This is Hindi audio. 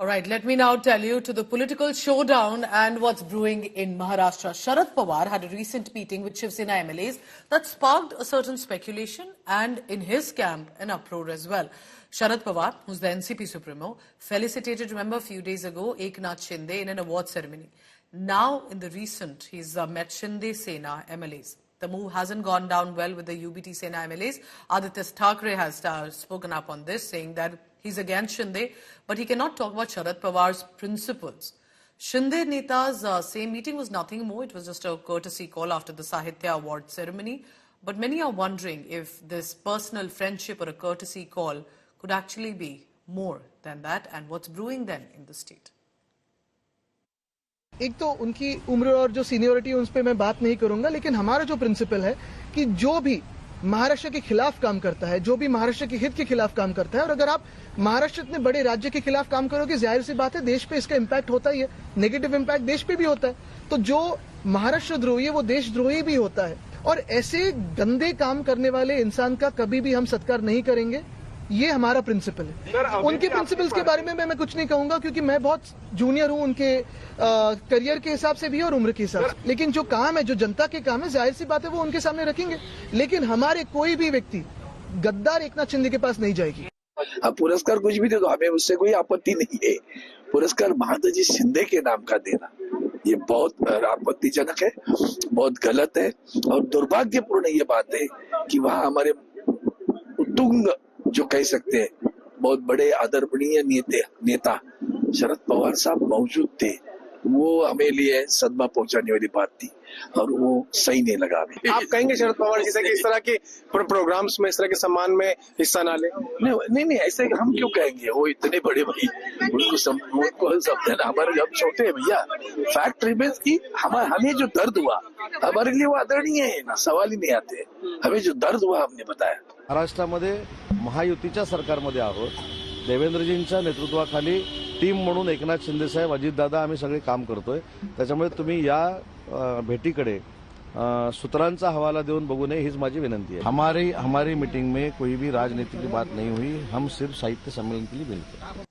All right, let me now tell you to the political showdown and what's brewing in Maharashtra. Sharad Pawar had a recent meeting with Shiv Sena MLAs that sparked a certain speculation and in his camp an uproar as well. Sharad Pawar, who's the NCP Supremo, felicitated, remember, a few days ago, Eknath Shinde in an award ceremony. Now, in the recent, he's met Shinde Sena MLAs. The move hasn't gone down well with the UBT Sena MLAs. Aditya Thackeray has spoken up on this, saying that he's against Shinde, but he cannot talk about Sharad Pawar's principles. Shinde Neta's same meeting was nothing more. It was just a courtesy call after the Sahitya Award ceremony. But many are wondering if this personal friendship or a courtesy call could actually be more than that, and what's brewing then in the state. एक तो उनकी उम्र और जो सीनियरिटी उस पर मैं बात नहीं करूंगा, लेकिन हमारा जो प्रिंसिपल है कि जो भी महाराष्ट्र के खिलाफ काम करता है, जो भी महाराष्ट्र के हित के खिलाफ काम करता है, और अगर आप महाराष्ट्र इतने बड़े राज्य के खिलाफ काम करोगे, जाहिर सी बात है देश पे इसका इम्पैक्ट होता ही है, नेगेटिव इम्पैक्ट देश पे भी होता है। तो जो महाराष्ट्र द्रोही है वो देशद्रोही भी होता है, और ऐसे गंदे काम करने वाले इंसान का कभी भी हम सत्कार नहीं करेंगे। ये हमारा प्रिंसिपल है। उनके प्रिंसिपल्स के बारे में मैं कुछ नहीं कहूंगा, क्योंकि मैं बहुत जूनियर हूं उनके करियर के हिसाब से भी और उम्र के हिसाब से। लेकिन जो काम है, जो जनता के काम है, जाहिर सी बात है वो उनके सामने रखेंगे। लेकिन हमारे कोई भी व्यक्ति गद्दार एकनाथ शिंदे के पास नहीं जाएगी। अब पुरस्कार कुछ भी दे दो, हमें उससे कोई आपत्ति नहीं है। पुरस्कार महादजी शिंदे के नाम का देना ये बहुत आपत्तिजनक है, बहुत गलत है, और दुर्भाग्यपूर्ण ये बात है कि वहाँ हमारे उत्तुंग जो कह सकते हैं बहुत बड़े आदरणीय नेता शरद पवार साहब मौजूद थे। वो हमें लिए सदमा पहुंचाने वाली बात थी, और वो सही नहीं लगा हमें। आप कहेंगे शरद पवार जी से कि इस तरह के प्रोग्राम्स में, इस तरह के सम्मान में हिस्सा ना ले? नहीं, ऐसे हम क्यों कहेंगे? वो इतने बड़े भाई, उनको समझना, हमारे हम छोटे हैं भैया। फैक्ट रिमेंस की हमें जो दर्द हुआ हमारे लिए वो आदरणीय है ना, सवाल ही नहीं आते। हमें जो दर्द हुआ हमने बताया। महाराष्ट्रामध्ये महायुतीच्या सरकारमध्ये आहोत, देवेंद्रजींच्या नेतृत्वाखाली टीम म्हणून एकनाथ शिंदे साहेब, अजितदादा, आम्ही सगळे काम करतोय। त्याच्यामुळे तुम्ही या भेटीकडे सूत्रांचा हवाला देऊन बघू नये, हीच माझी विनंती है। हमारी मीटिंग में कोई भी राजनीति की बात नहीं हुई, हम सिर्फ साहित्य सम्मेलन के लिए मिलते हैं।